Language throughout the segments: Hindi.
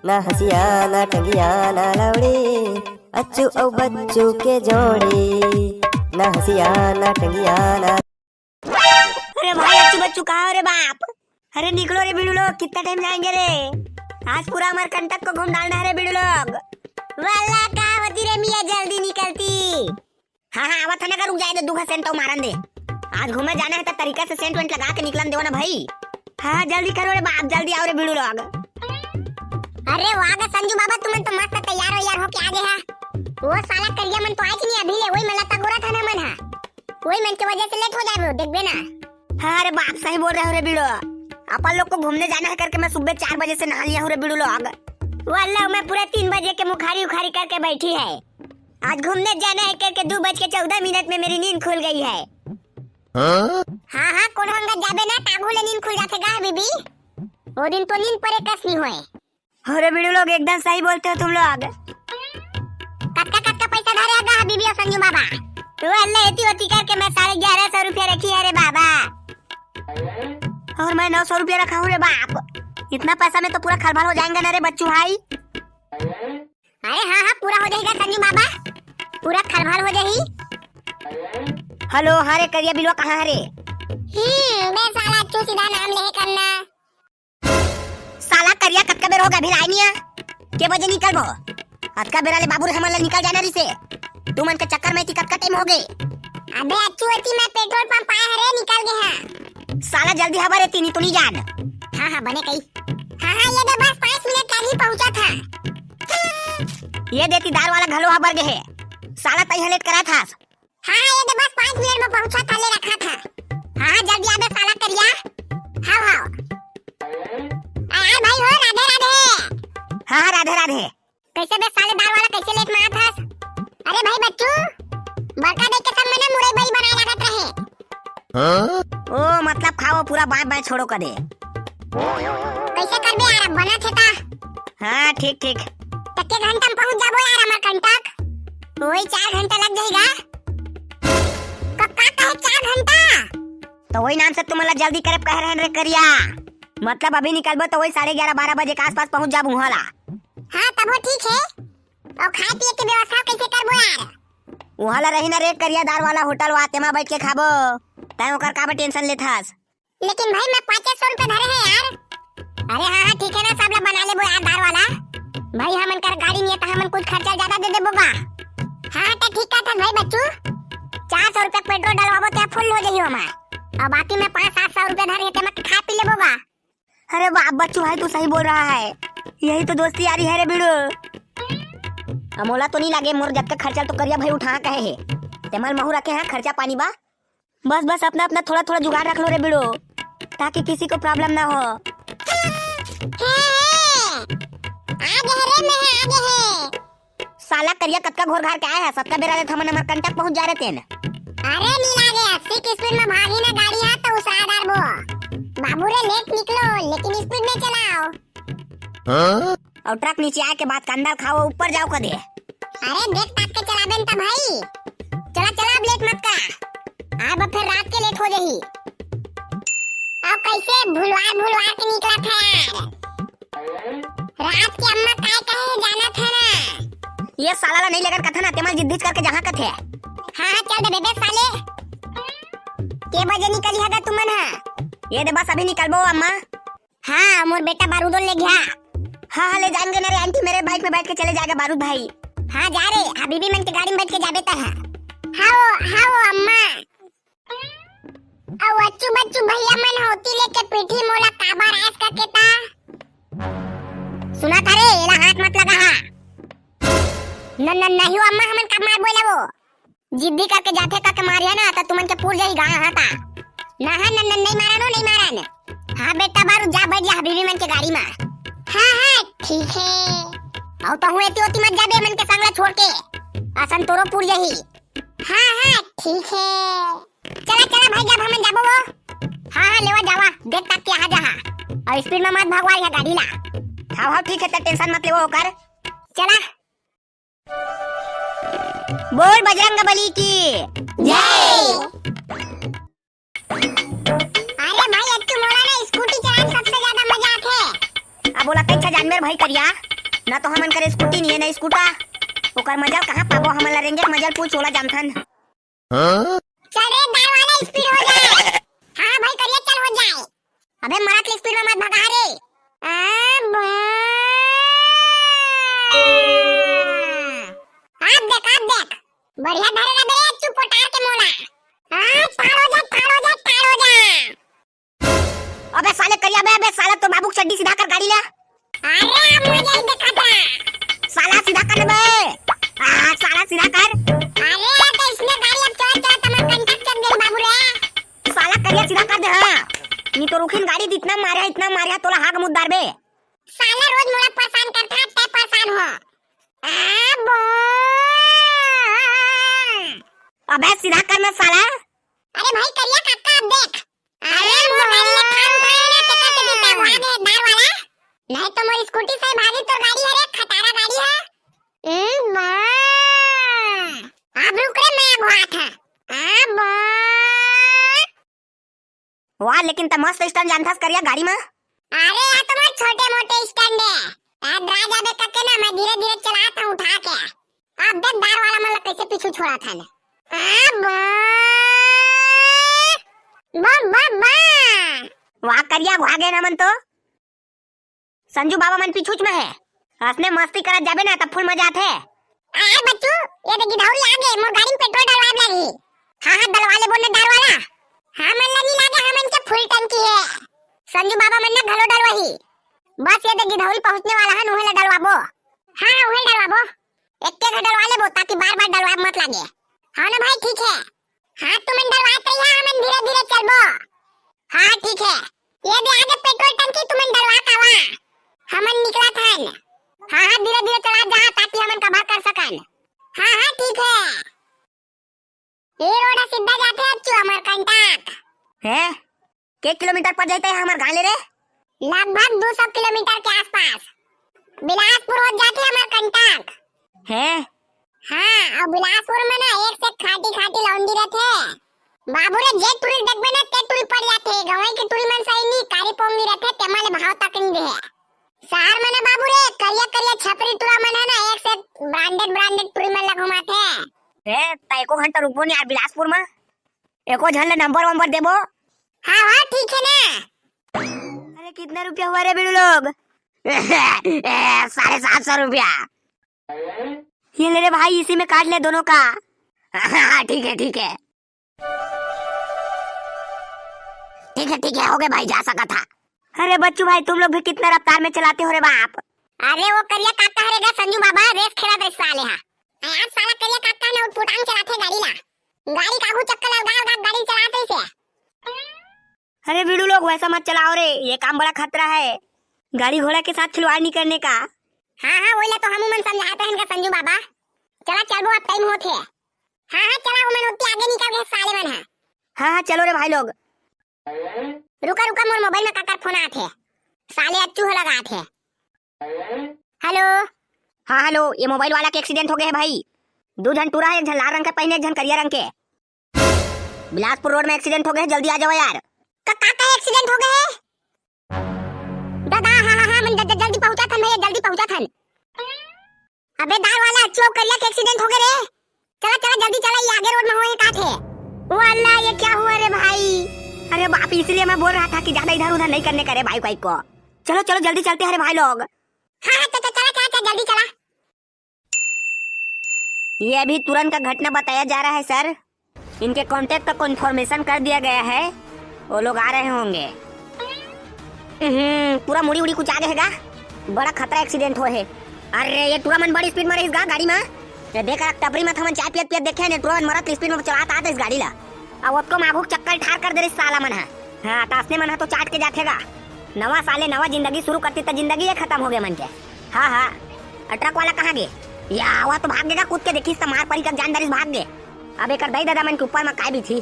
ना हसिया ना टंगिया ना लवड़ी, अच्छू औ बच्चू के जोड़ी, ना हसिया ना टंगिया ना। अरे भाई अच्छू बच्चू कहाँ हो रे बाप? अरे निकलो रे बिड़ू लोग, कितना टाइम जाएंगे रे? आज पूरा हमारे कंटक को घूम डालना है रे बिड़ू लोग। वाला कहाँ होती रे मियाँ, जल्दी निकलती। हाँ आवत है ना, रुक जाए तो दूसरा सेंट तो मारन दे। आज घूमे जाना है तो तरीका से सेंट वेंट लगा के निकलन दो ना भाई। हाँ जल्दी करो रे बाप, जल्दी आओ रे बिड़ू लोग। अरे वाह संजू बाबा, तुम तो मस्त तैयार हो के आगे है। वो साला करिया मन तो आज नहीं, अभी ले वही मला गोरा था ना मन है, वही मन की वजह से लेट हो जाए, देख बे ना। हाँ अरे बाप सही बोल रहे हो रे बिड़ू, अपन लोग को घूमने जाना है करके मैं सुबह 4 बजे से नहा लिया हूँ रे बिड़ू लोग। वाला मैं पूरा 3 बजे के मुखारी उखारी करके बैठी है। आज घूमने जाना है करके 2:14 में मेरी नींद खुल गई है। हाँ हाँ कौन होंगे जाबे ना, टागू ले नींद खुल जाते गा बीबी, वो दिन तो नींद परे कस नहीं हुए। अरे बिड़ू लोग एकदम सही बोलते हो तुम लोग। कत्का पैसा धरे गा बीबी और संजू बाबा, तो अल्लाह एती होती करके मैं 1150 रुपया रखी है रे बाबा, और मैं 900 रुपया रखा हूँ रे बाप। इतना पैसा में तो पूरा खलबल हो जाएंगे ना रे बच्चू भाई। अरे हाँ पूरा हो जाएगा संजू बाबा, पूरा खलबल हो जाएगी। हेलो हाँ रे करिया बिलवा कहाँ है रे? मैं साला अच्छू सीधा नाम ले करना। साला करिया कत्का बेर होगा भी लाइनिया के बजे निकल बो, अतका बेरा ले बाबू रे हमन निकल जाना री से, तू मन के चक्कर में कत्का टाइम हो गए। अबे अच्छू होती मैं पेट्रोल पंप आया रे, निकल गए हैं। साला जल्दी हवा रे तीनी तो नहीं जान। हाँ बने कहीं। हाँ ये दे बस 5 मिनट पहले पहुंचा था। ये देती दार वाला घलो हबर गए है, साला तई हलेट करा था। हाँ ये दे बस 5 मिनट में पहुंचा था, ले रखा था। हाँ जल्दी आबे साला करिया। हाँ आया भाई हो, राधे राधे। हाँ राधे राधे। कैसे बे साले दार वाला कैसे लेट में आया था? अरे भाई बच्चू बड़का देख के सब मैंने मुरई बई बनाए लागत रहे। ओ मतलब खाओ पूरा बाय छोड़ो कर दे। कैसे कर बे यार, बना थे ता। हाँ ठीक तक्के घंटा में पहुंच जाबो यार हमार कंटक, वही 4 घंटा लग जाएगा। कक्का कहे 4 घंटा, तो वही नाम से तुम्हारा जल्दी करे कह रहे रे करिया, मतलब अभी निकलबो तो वही 11:30-12 बजे के आसपास पहुंच जाबू वाला। हाँ तब वो ठीक है, और खाए पिए की व्यवस्था कैसे करबो यार? वहाला रही ना रे करिया दार वाला होटल, वहाँ तेमा बैठ के खाबो, तय ओकर काबे टेंशन लेथास। लेकिन भाई मैं 500 रुपए धरे हैं यार। अरे हाँ ठीक है ना, सब लोग बना लेबो यार दार वाला। भाई हमन कर गाड़ी नहीं है तो हमन कुछ खर्चा ज्यादा दे देबोगा। हाँ तो ठीक है भाई बच्चू, 400 रुपए पेट्रोल डलवाबो तो फुल हो जाई हमार, और बाकी मैं 500-700 रुपए धरे है, मैं खा पी लेबोगा। अरे बाप बच्चू भाई तू सही बोल रहा है, यही तो दोस्ती यारी है रे बिड़ू। अमोला तो नहीं लगे मोर, जब तक खर्चा तो करिया भाई उठा कहे है, तेमल महू रखे हैं खर्चा पानी बा, बस अपना थोड़ा जुगाड़ रख लो रे बिड़ू, ताकि किसी को प्रॉब्लम ना हो। साला करिया कत्का घोर घार के आया है, सबका बेरा ले हमन हमर कंटक पहुंच जा रहे थे न। अरे नहीं लागे 80 की स्पीड में भागी ना गाड़ी है तो उसादार बो बाबू रे, लेट निकलो लेकिन स्पीड में चलाओ। और ट्रक नीचे आए के बाद कंधा खाओ, ऊपर जाओ कदे। अरे देख ताक के चला बेन ता भाई, चला अब लेट मत का, अब फिर रात के लेट हो जाही। अब कैसे भुलवा के निकला था यार, रात की अम्मा काय कहे जाना था ना। ये साला नहीं लेकर कथा ना, तेमल जिद्दी करके जहाँ कथे। हाँ चल दे बेबे साले, के बजे निकली है तुमन? ये दे बस अभी निकलबो अम्मा। हाँ मोर बेटा बारूद ले गया। हाँ ले जाएंगे ना रे आंटी, मेरे बाइक में बैठ के चले जाएगा बारूद भाई। हाँ जा रे, अभी भी मन की गाड़ी में बैठ के जाबे ता। हाँ अम्मा, और अच्छू बच्चू भैया मन होती लेके पीठी मोला काबा रास करके ता। सुना था रे, एला हाथ मत लगा हा। नहीं अम्मा, हमन कब मार बोला वो, जिद्दी करके जाते का मारिया ना तो तुमन के पूर जाई गा हाता। ना नहीं मारन। हाँ बेटा बारू जा बैठ जा हबीबी मन के गाड़ी में। हाँ ठीक है, और तो हुए होती मत जाबे मन के संगला छोड़ के, आसन तोरो पूर जाही। हाँ ठीक है, चला भाई जब हमन जाबो वो। हाँ लेवा जावा, देख तक के आ जा, और स्पीड में मत भगवा या गाड़ी ला। हाँ ठीक है, तो टेंशन मत ले वो कर, चला। बोल बजरंगबली की जय। अरे भाई अच्छू मोला ना स्कूटी चलाने सबसे ज्यादा मजा आथे। अब बोला कैसा जानवर भाई करिया। ना तो हमन करे स्कूटी नहीं है ना स्कूटा। ओकर मजल कहाँ पाबो हमन ला रेंगे मजल पूछ ओला जानथन। चल रे दाल वाला स्पीड हो जाए। हाँ भाई करिए चल हो जाए। अबे मरत ले स्पीड में मत भगा रे। आप देख बढ़िया धरे रे बे चुप पटार के मोला। ठाड़ हो जा। अबे साले करिया बे, अबे साला तो बाबू की चड्डी सीधा कर गाड़ी ला। अरे अब मुझे ही देखा था। साला सीधा कर बे। साला सीधा कर। अरे तो इसने गाड़ी अब चल तमन कंटक चल गई बाबू रे। साला करिया सीधा कर दे। हां नी तो रुखिन गाड़ी इतना मारे तोला हाग मुद्दार बे। साला रोज मोला परेशान करता ते परेशान हो। अबे सीधा कर मैं साला। अरे भाई करिया काका अब देख। अरे मोबाइल ले ठाड़ उठाए ना टेका से दीता भागे दार वाला। नहीं तो मोरी स्कूटी से भागी तो गाड़ी है रे खटारा गाड़ी है। अब रुक रे मैं घुआ था। वाह लेकिन त मस्त स्टैंड जानथस करिया गाड़ी में। अरे यार तुम्हारे छोटे मोटे स्टैंड है। ड्राइव जाबे करके ना मैं धीरे धीरे चलाता हूं उठा के। अब देख दार वाला मतलब कैसे पीछे छोड़ा था ना। वाह करिया भागे ना मन तो। संजू बाबा मन पीछूच में है। हंसने मस्ती करत जाबे ना तब फुल मजा आथे। अरे बच्चू ये देखी धौरी आगे मोर गाड़ी में पेट्रोल डलवा लगी। हां डलवा ले बोलने दार वाला। हां मन नहीं लागे हमन के फुल टंकी है। संजू बाबा मन ने घलो डलवाही। बस ये देखी धौरी पहुंचने वाला है उहे ले डलवाबो। हां उहे डलवाबो। एक के डलवा लेबो ताकि बार-बार डलवा मत लागे। हां ना भाई ठीक है। हां तुम डलवाते या हमन धीरे-धीरे चलबो। हां ठीक है। ये भी आगे पेट्रोल टंकी तुम डलवा कावा। हमन निकला थन। हां धीरे-धीरे चला जा ताकि हमन कवर कर सकन। हां ठीक है। ये रोड सीधा जाते अच्छू हमर कंटाक। है? के किलोमीटर पर जाते है हमर गाले रे? लगभग 200 किलोमीटर के आसपास। बिलासपुर हो जाते हमर कंटाक। है? हाँ और बिलासपुर में ना एक से खाटी लौंडी रहते। बाबू रे जे टूरी देखबे ना ते टूरी पड़ जाते। गवाई की टूरी मन सही नहीं कारी पोंगी रहते ते माले भाव तक नहीं रहे। शहर में ना बाबू रे करिया छपरी टूरा मन है ना एक से ब्रांडेड टूरी मन ला घुमाते। रे त एको घंटा रुकबो नहीं यार बिलासपुर में। एको झन नंबर देबो। हां ठीक है ना। अरे कितना रुपया हुआ रे बेड़ू लोग? 750 रुपया। ये ले रे भाई इसी में काट ले दोनों का। हाँ ठीक है ठीक है हो गए भाई जा सका था। अरे बच्चू भाई तुम लोग भी कितना रफ्तार में चलाते हो रे बाप। अरे वो करिया काका हरेगा संजू बाबा रेस खेला दे साले। हां यार साला करिया काका ने उठपुटांग चलाते गाड़ी ला। गाड़ी काहू चक्कर लगा गाड़ी चलाते से। अरे वीडियो लोग वैसा मत चलाओ रे ये काम बड़ा खतरा है। गाड़ी घोड़ा के साथ खिलवाड़ नहीं करने का। हां बोला तो हम मन समझाते हैं का संजू बाबा। चला चलो अब टाइम होते। हां चला मन उतने आगे निकल गए साले मन। हां चलो रे भाई लोग। रुका मोर मोबाइल में काका फोन आथे। साले अच्छू हो लगा थे। हेलो। हां हेलो ये मोबाइल वाला के एक्सीडेंट हो गया है भाई। दो जन टूरा है एक जन लाल रंग का पहने एक जन करिया रंग के। बिलासपुर रोड में एक्सीडेंट हो गया जल्दी आ जाओ यार। काका एक्सीडेंट हो गए दादा। हां मैं जल्दी पहुंचा था मैं जल्दी पहुंचा था। अबे दार वाला अच्छो करिया के एक्सीडेंट हो गए रे। चला जल्दी चला ये आगे रोड में होए का थे। ओ अल्लाह ये क्या हुआ रे भाई। अरे बाप इसलिए मैं बोल रहा था कि ज्यादा इधर उधर नहीं करने का रे भाई को। चलो जल्दी चलते हैं रे भाई लोग। हां चला जल्दी चला। ये अभी तुरंत का घटना बताया जा रहा है सर। इनके कांटेक्ट का कंफर्मेशन कर दिया गया है। वो लोग आ रहे होंगे। पूरा मुड़ी उड़ी कुछ आगे हैगा। बड़ा खतरा एक्सीडेंट हो है। अरे ये टूरा मन बड़ी स्पीड में रही गाड़ी में। ये देख टपरी में थमन चाय पियत देखे ने टूरा मन मरत स्पीड में चलाता आता इस गाड़ी ला। अब उसको माभूक चक्कर ठार कर दे रे साला मन है। हां तासने मन तो चाट के जाथेगा। नवा साले नवा जिंदगी शुरू करती तो जिंदगी ये खत्म हो गया मन के। हां ट्रक वाला कहां गए? या आवा तो भाग गया कूद के देखी समार परी का जानदारी भाग गए। अब एक दाई दादा मन के ऊपर में काय भी थी।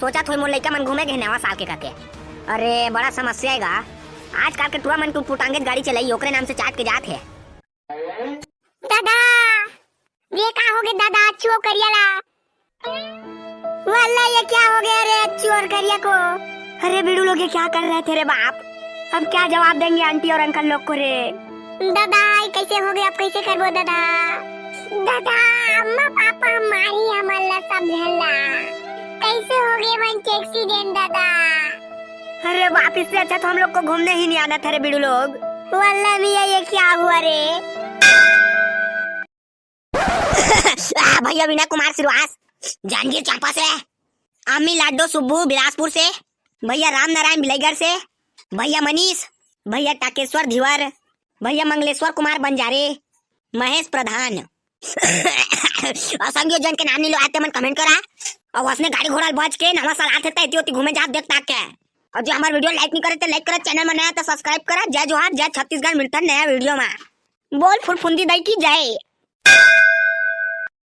सोचा थोड़ी मोर लइका मन घूमे गए नवा साल के करके। अरे बड़ा समस्या हैगा। आजकल के टूरा मन टूट फुटांगे गाड़ी चलाई ओकरे नाम से चाट के जात है। दादा ये का हो गया दादा अच्छू करिया ला। वाला ये क्या हो गया रे अच्छू और करिया को। अरे बिड़ू लोग ये क्या कर रहे थे रे बाप। अब क्या जवाब देंगे आंटी और अंकल लोग को रे। दादा कैसे हो गए, आप कैसे करबो दादा? दादा अम्मा पापा मारी हमला समझला, कैसे हो गए मन के एक्सीडेंट दादा? अरे वापिस से अच्छा तो हम लोग को घूमने ही नहीं आना था रे बिडू लोग। वल्ला मिया ये क्या हुआ रे? भैया विनय कुमार सिरवास जांजगीर चांपा से, अम्मी लाडो सुब्बू बिलासपुर से, भैया राम नारायण बिलाईगढ़ से, भैया मनीष, भैया टाकेश्वर धीवर, भैया मंगलेश्वर कुमार बंजारे, महेश प्रधान असंख्य जन के नाम लो आते मन कमेंट करा और उसने गाड़ी घोड़ा बच के नवा साल आते थे इतनी घूमे जा देखता के। और जो हमारा वीडियो लाइक नहीं करे तो लाइक करा, चैनल में नया तो सब्सक्राइब करा। जय जोहार, जय छत्तीसगढ़, मिलता है नया वीडियो में। बोल फुलफुंदी दई की जय।